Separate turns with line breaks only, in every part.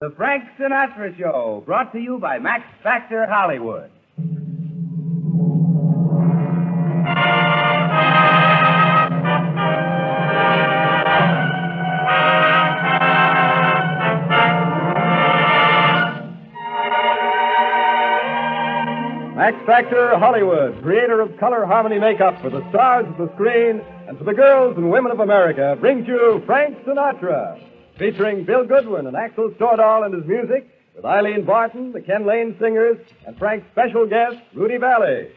The Frank Sinatra Show, brought to you by Max Factor Hollywood. Max Factor Hollywood, creator of color harmony makeup for the stars of the screen and for the girls and women of America, brings you Frank Sinatra, featuring Bill Goodwin and Axel Stordahl and his music, with Eileen Barton, the Ken Lane Singers, and Frank's special guest, Rudy Vallée.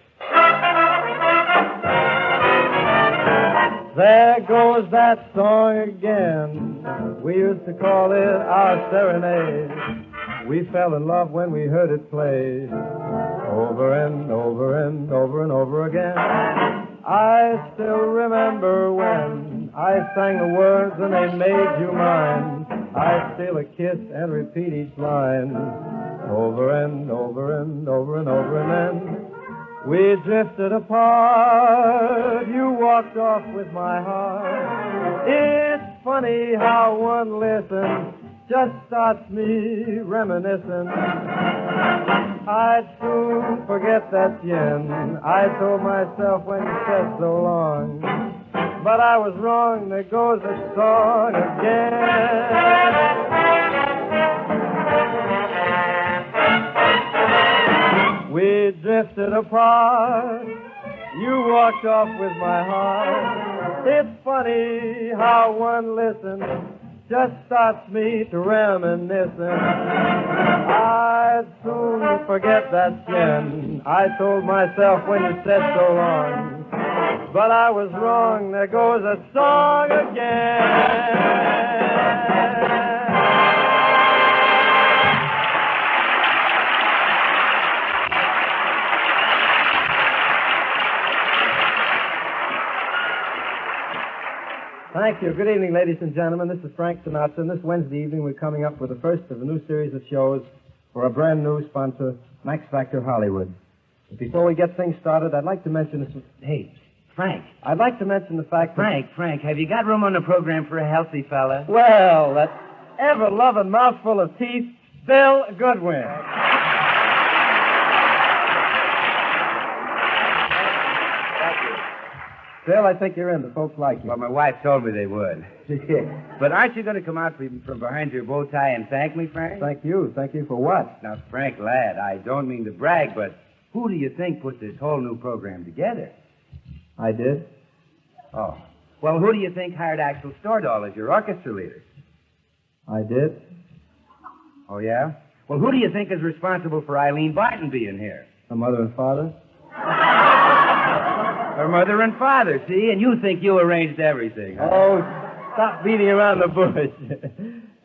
There goes that song again. We used to call it our serenade. We fell in love when we heard it play. Over and over and over and over again. I still remember when I sang the words and they made you mine. I'd steal a kiss and repeat each line. Over and over and over and over, and then we drifted apart. You walked off with my heart. It's funny how one listen just starts me reminiscing. I'd soon forget that yen I told myself when you said so long. But I was wrong, there goes the song again. We drifted apart, you walked off with my heart. It's funny how one listens just starts me to reminiscing. I'd soon forget that sin I told myself when you said so long. But I was wrong, there goes a song again. Thank you. Good evening, ladies and gentlemen. This is Frank Sinatra, and this Wednesday evening we're coming up with the first of a new series of shows for a brand new sponsor, Max Factor Hollywood. But before we get things started, I'd like to mention this.
Hey, Frank.
I'd like to mention the fact that...
Frank, have you got room on the program for a healthy fella?
Well, that ever-loving mouthful of teeth, Bill Goodwin. Bill, I think you're in. The folks like you.
Well, my wife told me they would. But aren't you going to come out from behind your bow tie and thank me, Frank?
Thank you. Thank you for what?
Now, Frank, lad, I don't mean to brag, but who do you think put this whole new program together?
I did.
Oh. Well, who do you think hired Axel Stordahl as your orchestra leader?
I did.
Oh, yeah? Well, who do you think is responsible for Eileen Barton being here?
Her mother and father?
Her mother and father, see? And you think you arranged everything, huh?
Oh, stop beating around the bush.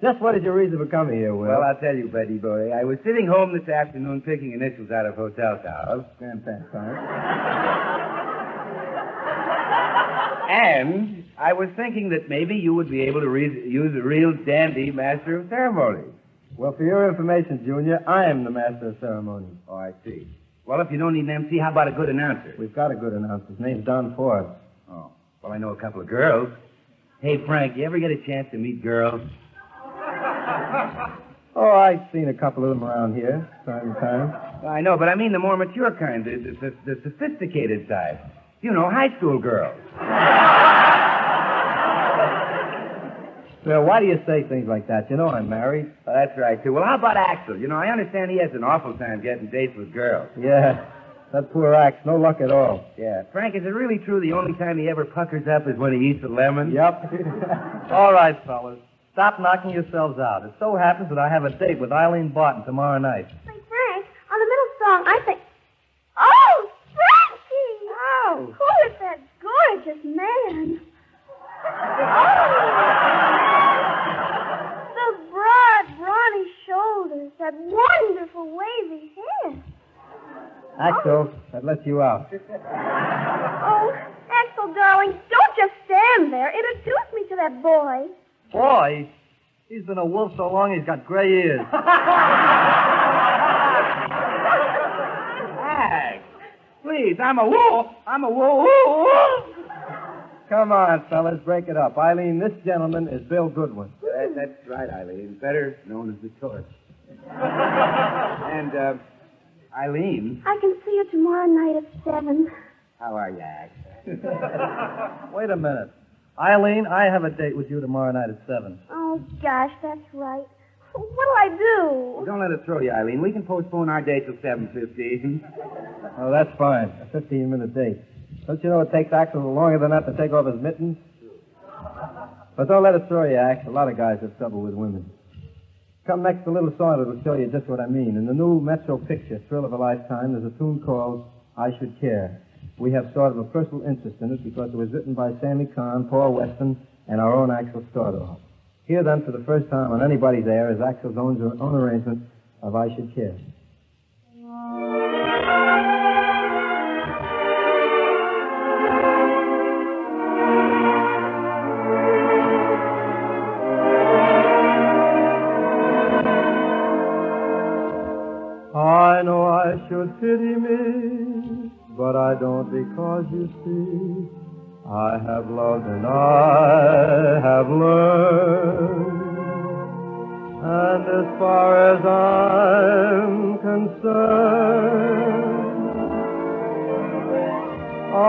Just what is your reason for coming here, Will?
Well, I'll tell you, Betty boy. I was sitting home this afternoon picking initials out of hotel towels.
Fantastic.
And I was thinking that maybe you would be able to use a real dandy master of ceremonies.
Well, for your information, Junior, I am the master of ceremonies.
Oh, I see. Well, if you don't need an MC, how about a good announcer?
We've got a good announcer. His name's Don Ford.
Oh, well, I know a couple of girls. Hey, Frank, you ever get a chance to meet girls?
Oh, I've seen a couple of them around here, time to time.
I know, but I mean the more mature kind, the sophisticated side. You know, high school girls.
Well, why do you say things like that? You know I'm married.
Oh, that's right, too. Well, how about Axel? You know, I understand he has an awful time getting dates with girls.
Yeah, that poor Ax, no luck at all.
Yeah. Frank, is it really true the only time he ever puckers up is when he eats a lemon?
Yep. All right, fellas. Stop knocking yourselves out. It so happens that I have a date with Eileen Barton tomorrow night.
Say, Frank, on the middle song, I think... Oh, Frankie!
Oh.
Who is that gorgeous man? Oh! The broad, brawny shoulders, that wonderful wavy hair.
Axel, that lets you out.
Oh, Axel, darling, don't just stand there. Introduce me to that boy.
Boy, he's been a wolf so long he's got gray ears.
Ax, please, I'm a wolf. I'm a wolf.
Come on, fellas, break it up. Eileen, this gentleman is Bill Goodwin.
That's right, Eileen. Better known as the torch. And, Eileen,
I can see you tomorrow night at 7.
how are you, Ax?
Wait a minute. Eileen, I have a date with you tomorrow night at 7.
Oh, gosh, that's right. What'll I do?
Don't let it throw you, Eileen. We can postpone our date till 7:15.
Oh, that's fine. A 15-minute date. Don't you know it takes Axel longer than that to take off his mittens? But don't let it throw you, Ax. A lot of guys have trouble with women. Come next, a little song that will show you just what I mean. In the new Metro picture, Thrill of a Lifetime, there's a tune called I Should Care. We have sort of a personal interest in it because it was written by Sammy Kahn, Paul Weston, and our own Axel Stardust. Here, then, for the first time on anybody's air, is Axel's own arrangement of I Should Care. I know I should pity me, but I don't because you see, I have loved and I have learned. And as far as I'm concerned, I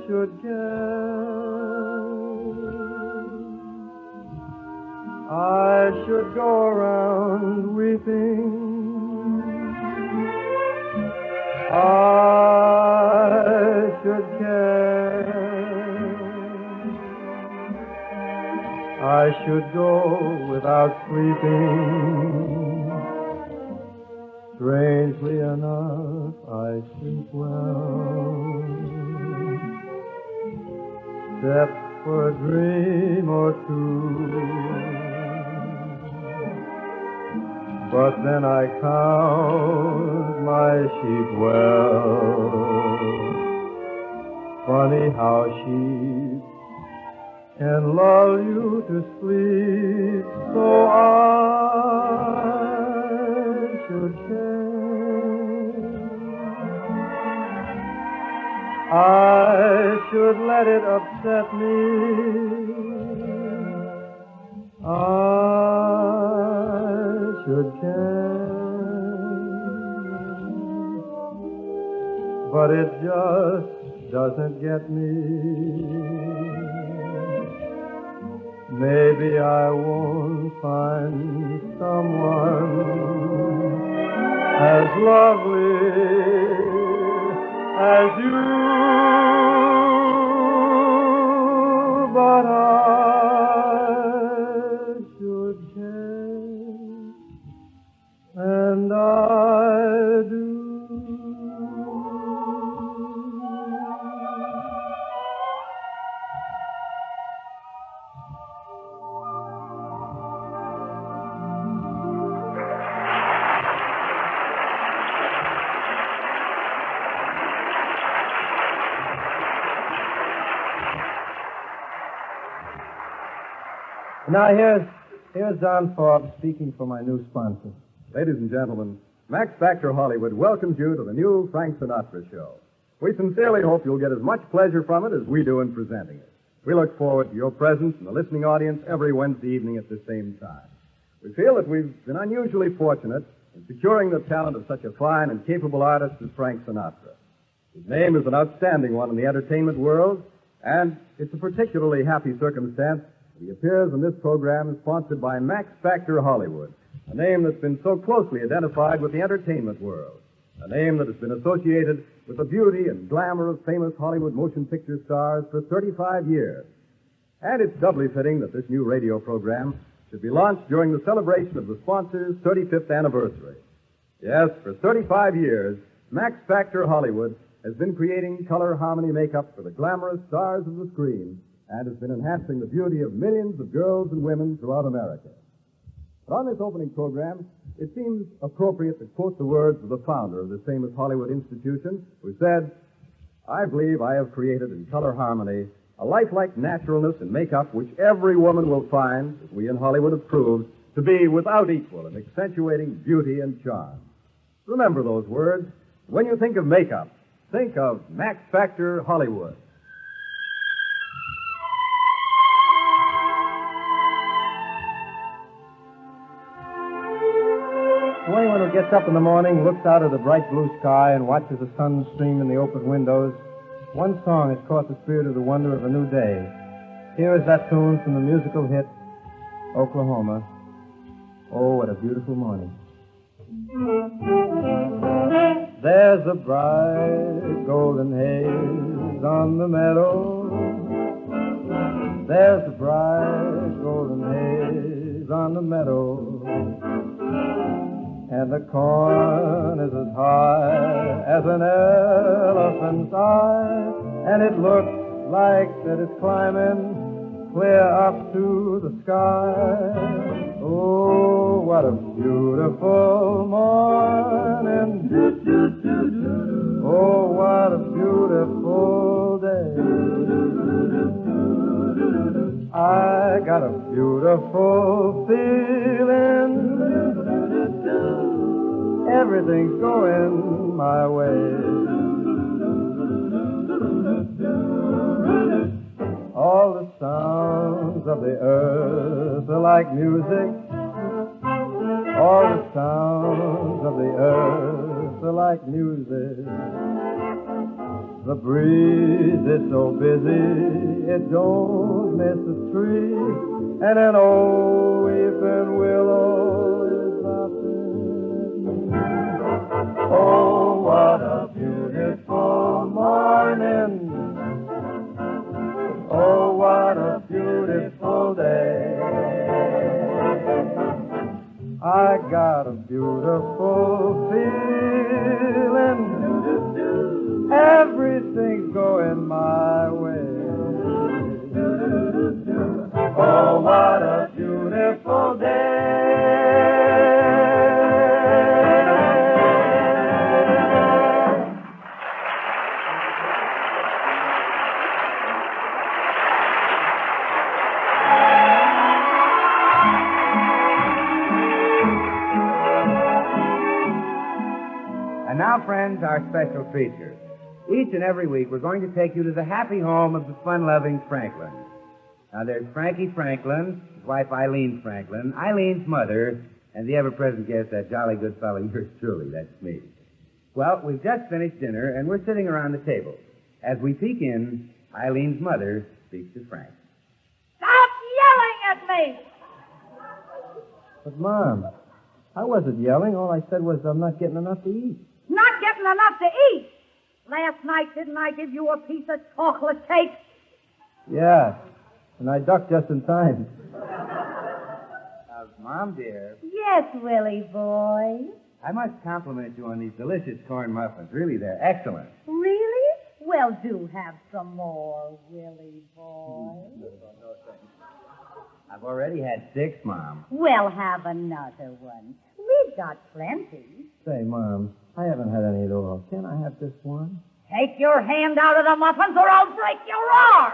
should care. I should go around weeping. I should care. I should go without sleeping. Strangely enough, I sleep well, except for a dream or two. But then I count my sheep well. Funny how sheep can lull you to sleep, so I should care. I should let it upset me. I should care, but it just doesn't get me. Maybe I won't find someone as lovely as you, but I should care, and I do. Now, here's John Forbes speaking for my new sponsor.
Ladies and gentlemen, Max Factor Hollywood welcomes you to the new Frank Sinatra show. We sincerely hope you'll get as much pleasure from it as we do in presenting it. We look forward to your presence in the listening audience every Wednesday evening at the same time. We feel that we've been unusually fortunate in securing the talent of such a fine and capable artist as Frank Sinatra. His name is an outstanding one in the entertainment world, and it's a particularly happy circumstance that he appears in this program sponsored by Max Factor Hollywood, a name that's been so closely identified with the entertainment world, a name that has been associated with the beauty and glamour of famous Hollywood motion picture stars for 35 years. And it's doubly fitting that this new radio program should be launched during the celebration of the sponsor's 35th anniversary. Yes, for 35 years, Max Factor Hollywood has been creating color harmony makeup for the glamorous stars of the screen and has been enhancing the beauty of millions of girls and women throughout America. But on this opening program, it seems appropriate to quote the words of the founder of this famous Hollywood institution, who said, "I believe I have created in color harmony a lifelike naturalness in makeup which every woman will find, as we in Hollywood have proved, to be without equal in accentuating beauty and charm." Remember those words. When you think of makeup, think of Max Factor Hollywood.
To anyone who gets up in the morning, looks out at the bright blue sky, and watches the sun stream in the open windows, one song has caught the spirit of the wonder of a new day. Here is that tune from the musical hit, Oklahoma. Oh, what a beautiful morning. There's a bright golden haze on the meadow. There's a bright golden haze on the meadow. And the corn is as high as an elephant's eye. And it looks like that it's climbing clear up to the sky. Oh, what a beautiful morning. Oh, what a beautiful day. I got a beautiful feeling. Everything's going my way. All the sounds of the earth are like music. All the sounds of the earth are like music. The breeze is so busy, it don't miss a tree. And an old weeping willow is laughing. Oh, what a beautiful morning. Oh, what a beautiful day. I got a beautiful feeling. Everything's going my way. Oh, what a beautiful day.
And now, friends, our special feature. Each and every week, we're going to take you to the happy home of the fun-loving Franklin. Now, there's Frankie Franklin, his wife Eileen Franklin, Eileen's mother, and the ever-present guest, that jolly good fellow, yours truly, that's me. Well, we've just finished dinner, and we're sitting around the table. As we peek in, Eileen's mother speaks to Frank.
Stop yelling at me!
But, Mom, I wasn't yelling. All I said was I'm not getting enough to eat.
Not getting enough to eat! Last night, didn't I give you a piece of chocolate cake?
Yeah, and I ducked just in time.
Mom, dear,
Yes, Willie boy.
I must compliment you on these delicious corn muffins. Really, they're excellent.
Really? Well, do have some more, Willie boy.
I've already had 6, Mom.
Well, have another one. We've got plenty.
Say, Mom, I haven't had any at all. Can't I have just one?
Take your hand out of the muffins or I'll break your arm.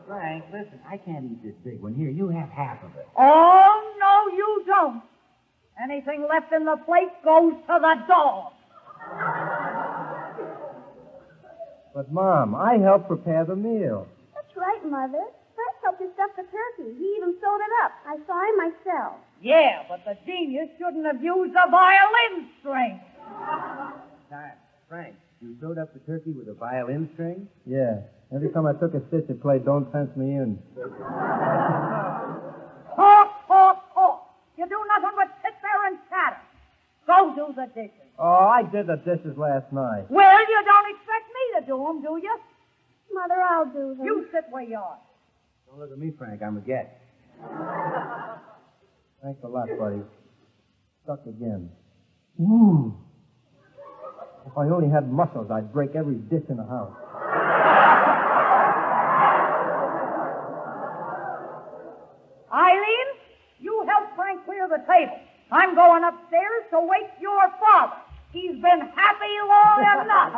Frank, listen, I can't eat this big one. Here, you have half of it.
Oh, no, you don't. Anything left in the plate goes to the dog.
But, Mom, I helped prepare the meal.
That's right, Mother. Frank helped you stuff the turkey. He even sewed it up. I saw him myself.
Yeah, but the genius shouldn't have used a violin string.
Frank, you sewed up the turkey with a violin string?
Yeah. Every time I took a stitch, it played Don't Fence Me In.
Talk, talk, talk. You do nothing but sit there and chatter. Go do the dishes.
Oh, I did the dishes last night.
Well, you don't expect me to do them, do you?
Mother, I'll do them.
You sit where you are.
Don't look at me, Frank. I'm a guest.
Thanks a lot, buddy. Stuck again. Ooh. If I only had muscles, I'd break every dish in the house.
Eileen, you help Frank clear the table. I'm going upstairs to wake your father. He's been happy long enough.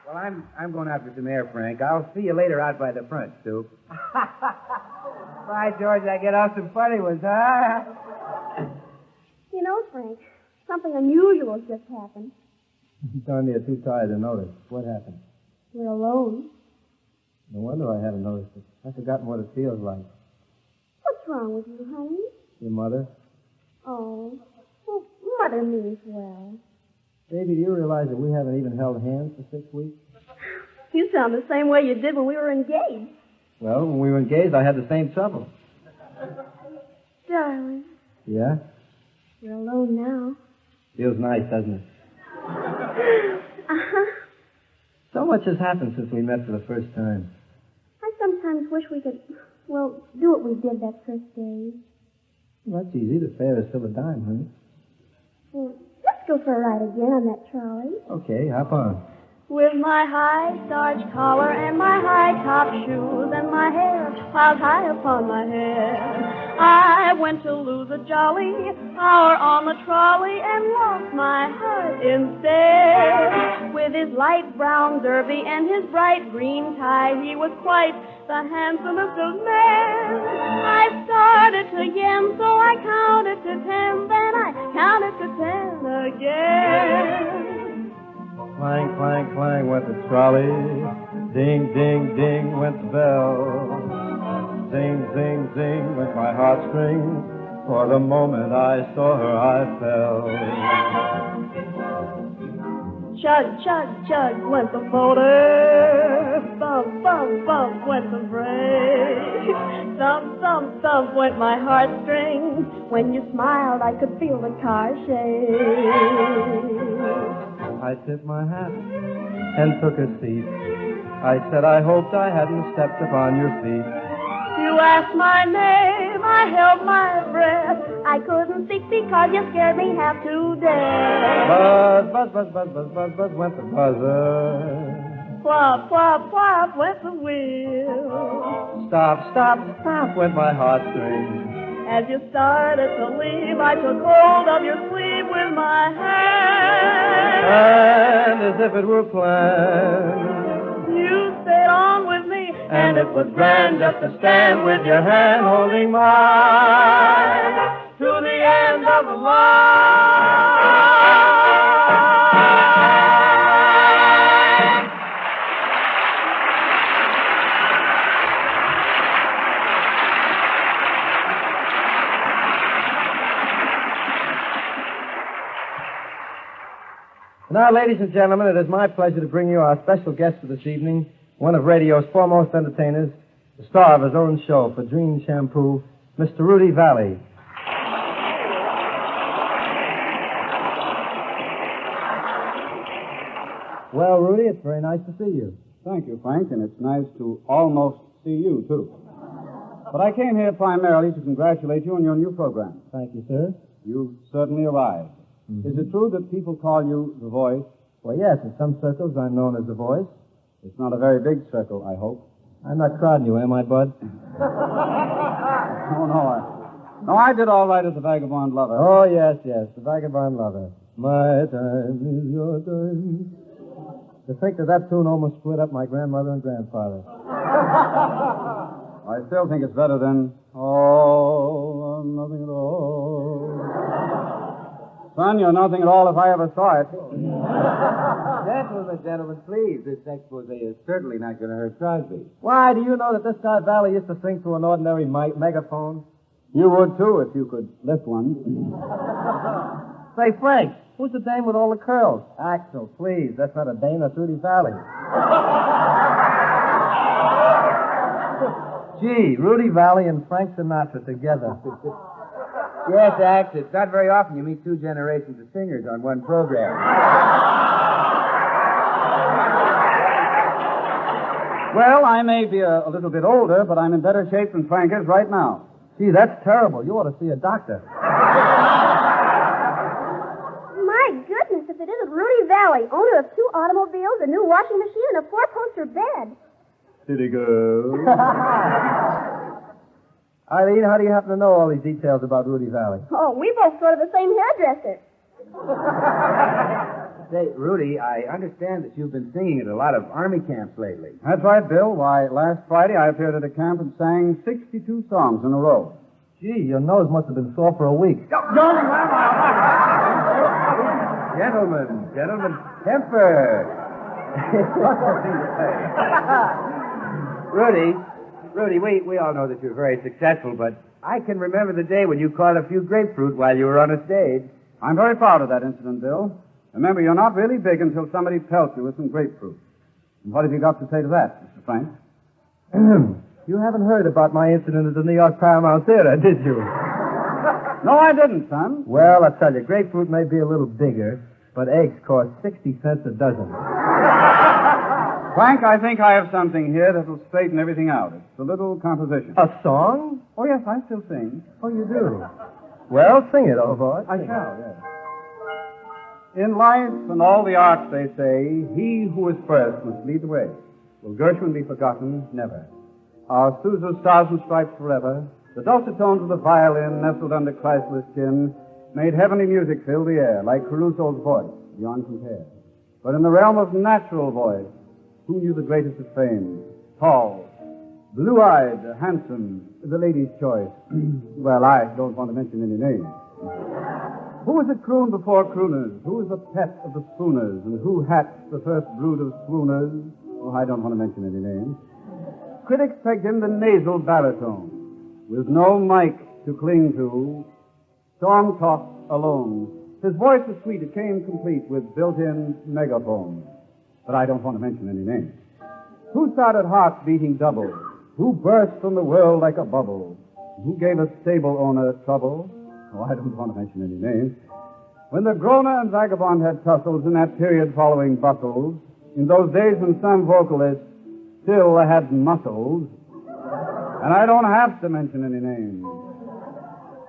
Well, I'm going out for some air, Frank. I'll see you later out by the front, Stu. Bye, George. I get off some funny ones, huh?
You know, Frank, something unusual just happened.
Darn, you're too tired to notice. What happened?
We're alone.
No wonder I haven't noticed it. I've forgotten what it feels like.
What's wrong with you, honey?
Your mother?
Oh, well, Mother means well.
Baby, do you realize that we haven't even held hands for 6 weeks?
You sound the same way you did when we were engaged.
Well, when we were engaged, I had the same trouble.
Darling,
Yeah?
you're alone now.
Feels nice, doesn't it?
Uh-huh.
So much has happened since we met for the first time.
I sometimes wish we could, well, do what we did that first day.
Well, that's easy. The fare is still a dime, honey.
Well, let's go for a ride again on that trolley.
Okay, hop on.
With my high starch collar and my high top shoes and my hair piled high upon my head, I went to lose a jolly hour on the trolley and lost my heart instead. With his light brown derby and his bright green tie, he was quite the handsomest of men. I started to yen, so I counted to 10, then I counted to 10 again.
Clang, clang, clang went the trolley. Ding, ding, ding went the bell. Zing, zing, zing went my heartstrings. For the moment I saw her, I fell.
Chug, chug, chug went the motor. Bump, bump, bump went the brake. Thump, thump, thump went my heartstrings. When you smiled, I could feel the car shake.
I tipped my hat and took a seat. I said I hoped I hadn't stepped upon your feet.
You asked my name, I held my breath. I couldn't speak because you scared me half to death.
Buzz, buzz, buzz, buzz, buzz, buzz, buzz went the buzzer.
Plop, plop, plop went the wheel.
Stop, stop, stop went my heartstrings.
As you started to leave, I took hold of your sleeve with my hand.
And as if it were planned,
You stayed on with me,
and it was grand just to stand with your hand holding mine to the end of the line. Now, ladies and gentlemen, it is my pleasure to bring you our special guest for this evening, one of radio's foremost entertainers, the star of his own show for Dream Shampoo, Mr. Rudy Vallée. Well, Rudy, it's very nice to see you.
Thank you, Frank, and it's nice to almost see you, too. But I came here primarily to congratulate you on your new program.
Thank you, sir.
You've certainly arrived.
Mm-hmm.
Is it true that people call you the Voice?
Well, yes, in some circles I'm known as the Voice.
It's not a very big circle, I hope.
I'm not crowding you, am I, Bud?
No, I did all right as the Vagabond Lover.
Oh, yes, the Vagabond Lover. My time is your time. To think that tune almost split up my grandmother and grandfather.
I still think it's better than All or Nothing at All. Son, you're nothing at all if I ever saw it.
Gentlemen, please. This expose is certainly not going to hurt Crosby.
Why, do you know that this guy Valley used to sing through an ordinary megaphone?
You would, too, if you could lift one.
Say, Frank, who's the dame with all the curls? Axel, please. That's not a dame, that's Rudy Valley. Gee, Rudy Valley and Frank Sinatra together.
Yes, Ax, it's not very often you meet two generations of singers on one program.
Well, I may be a little bit older, but I'm in better shape than Frank is right now.
Gee, that's terrible. You ought to see a doctor.
My goodness, if it isn't Rudy Vallée, owner of 2 automobiles, a new washing machine, and a 4-poster bed.
City girl. Eileen, how do you happen to know all these details about Rudy Valley?
Oh, we both go to the same hairdresser.
Say, Rudy, I understand that you've been singing at a lot of Army camps lately.
That's right, Bill. Why, last Friday I appeared at a camp and sang 62 songs in a row.
Gee, your nose must have been sore for a week.
Gentlemen, temper. What's the thing to say? Rudy, we all know that you're very successful, but I can remember the day when you caught a few grapefruit while you were on a stage.
I'm very proud of that incident, Bill. Remember, you're not really big until somebody pelts you with some grapefruit. And what have you got to say to that, Mr. Frank?
You haven't heard about my incident at the New York Paramount Theater, did you?
No, I didn't, son.
Well, I tell you, grapefruit may be a little bigger, but eggs cost 60 cents a dozen.
Frank, I think I have something here that will straighten everything out. It's a little composition.
A song?
Oh, yes, I still sing.
Oh, you do? Well, sing it, old boy.
I shall, yes. In life and all the arts, they say, he who is first must lead the way. Will Gershwin be forgotten? Never. Our Sousa Stars and Stripes forever, the dulcet tones of the violin nestled under Chrysler's chin, made heavenly music fill the air, like Caruso's voice, beyond compare. But in the realm of natural voice, who knew the greatest of fame? Tall, blue-eyed, handsome, the lady's choice. Well, I don't want to mention any names. Who was a croon before crooners? Who was the pet of the spooners? And who hatched the first brood of swooners? Oh, I don't want to mention any names. Critics pegged him the nasal baritone, with no mic to cling to, storm tossed alone. His voice was sweet, it came complete with built-in megaphone. But I don't want to mention any names. Who started hearts beating double? Who burst from the world like a bubble? Who gave a stable owner trouble? Oh, I don't want to mention any names. When the groaner and vagabond had tussles in that period following bustles, in those days when some vocalists still had muscles, and I don't have to mention any names.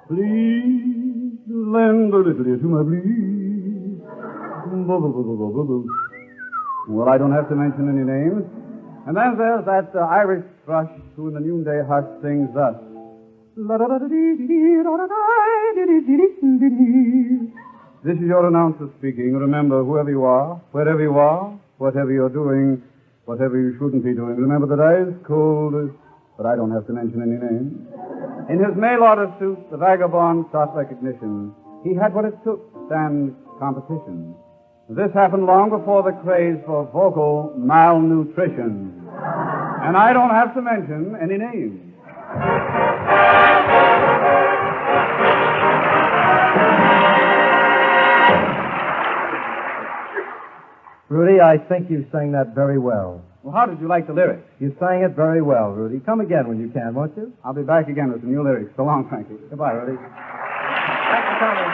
Please lend a little ear to my plea. Well, I don't have to mention any names. And then there's that Irish thrush who in the noonday hush sings thus. This is your announcer speaking. Remember, whoever you are, wherever you are, whatever you're doing, whatever you shouldn't be doing. Remember that ice cold is... But I don't have to mention any names. In his mail order suit, the vagabond sought recognition. He had what it took to stand competition. This happened long before the craze for vocal malnutrition. And I don't have to mention any names.
Rudy, I think you sang that very well.
Well, how did you like the lyrics?
You sang it very well, Rudy. Come again when you can, won't you?
I'll be back again with some new lyrics. So long, Frankie. Goodbye, Rudy.
Thanks for coming.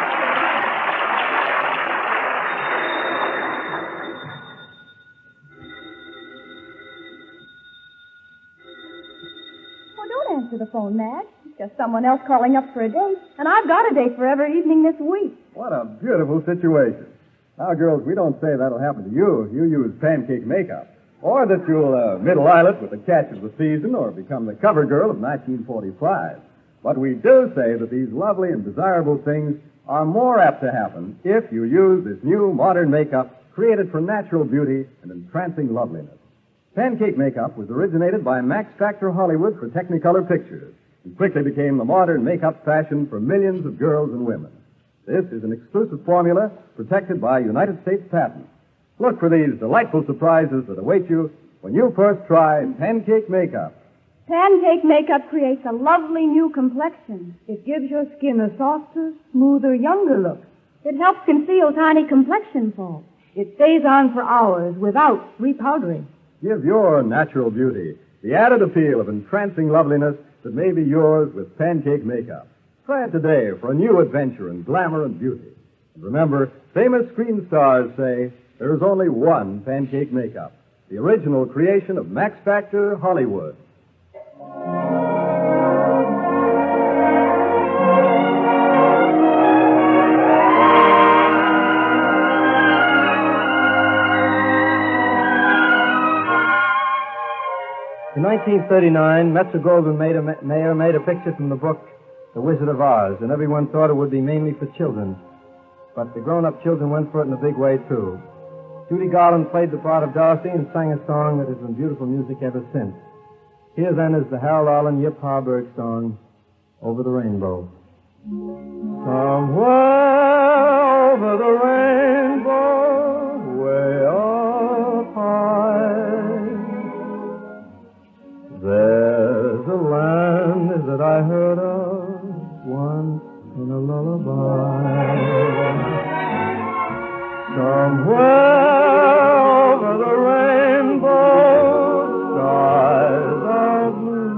Answer the phone, Madge. It's just someone else calling up for a date, and I've got a date for every evening this week.
What a beautiful situation. Now, girls, we don't say that'll happen to you if you use pancake makeup, or that you'll middle eyelet with the catch of the season, or become the cover girl of 1945. But we do say that these lovely and desirable things are more apt to happen if you use this new modern makeup created for natural beauty and entrancing loveliness. Pancake makeup was originated by Max Factor Hollywood for Technicolor Pictures and quickly became the modern makeup fashion for millions of girls and women. This is an exclusive formula protected by United States patent. Look for these delightful surprises that await you when you first try pancake makeup.
Pancake makeup creates a lovely new complexion. It gives your skin a softer, smoother, younger look. It helps conceal tiny complexion faults. It stays on for hours without repowdering.
Give your natural beauty the added appeal of entrancing loveliness that may be yours with pancake makeup. Try it today for a new adventure in glamour and beauty. And remember, famous screen stars say there is only one pancake makeup, the original creation of Max Factor Hollywood.
In 1939, Metro-Goldwyn-Mayer made a picture from the book The Wizard of Oz, and everyone thought it would be mainly for children. But the grown-up children went for it in a big way, too. Judy Garland played the part of Dorothy and sang a song that has been beautiful music ever since. Here, then, is the Harold Arlen Yip Harburg song, Over the Rainbow. Somewhere over the rainbow, way up high. There's a land that I heard of once in a lullaby. Somewhere over the rainbow, skies are blue,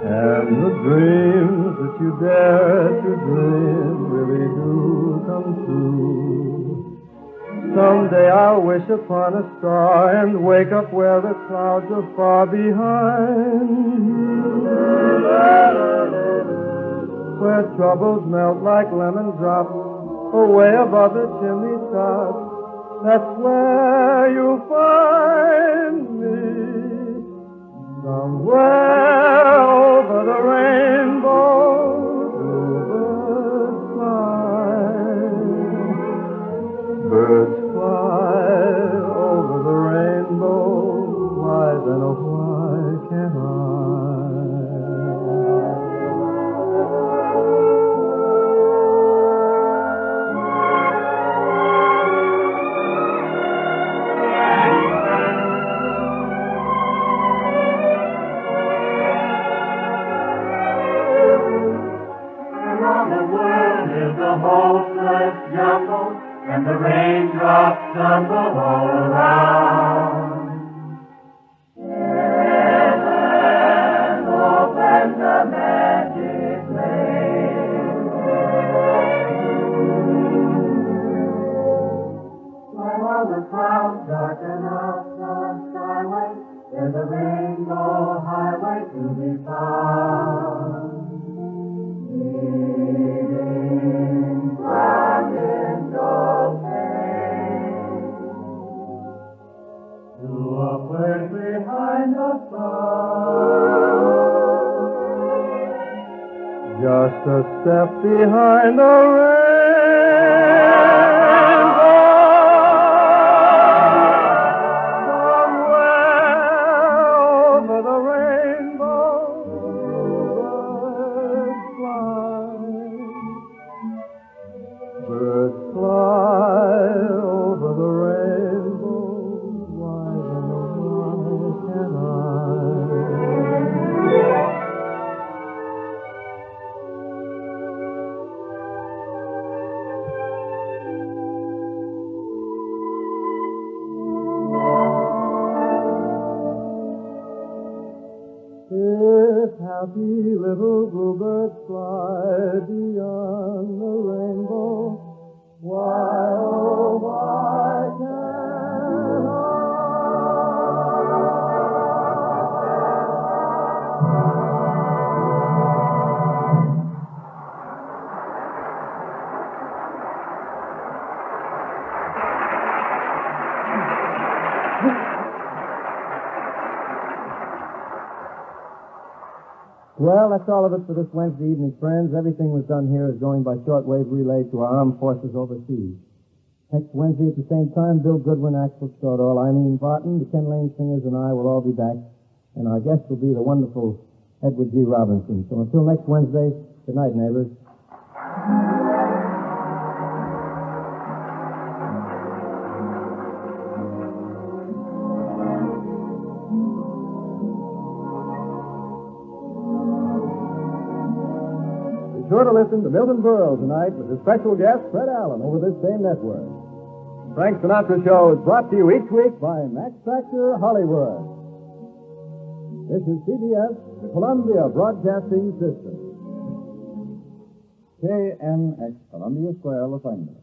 and the dreams that you dare to dream really do come true. Someday I'll wish upon a star and wake up where the clouds are far behind you, where troubles melt like lemon drops away above the chimney top. That's where you'll find me, somewhere over the rainbow. Birds fly over the rainbow. Why then, oh, why can't I?
Hopeless jumble, and the raindrops tumble all around. Heaven opens the magic lane. While the clouds darken out the skyway, there's a rainbow highway to be found. Behind the sun,
Just a step behind the rainbow, somewhere over the rainbow, birds fly over the rainbow. Why then, oh, why can't I? If happy little bluebirds fly beyond the rainbow, why, oh, why can't I? Well, that's all of it for this Wednesday evening, friends. Everything was done here is going by shortwave relay to our armed forces overseas. Next Wednesday at the same time, Bill Goodwin, Axel Stordall, Eileen, Barton, the Ken Lane Singers, and I will all be back. And our guest will be the wonderful Edward G. Robinson. So until next Wednesday, good night, neighbors. Be sure to listen to Milton Berle tonight with his special guest, Fred Allen, over this same network. Frank Sinatra Show is brought to you each week by Max Factor Hollywood. This is CBS, the Columbia Broadcasting System. KNX, Columbia Square, Los Angeles.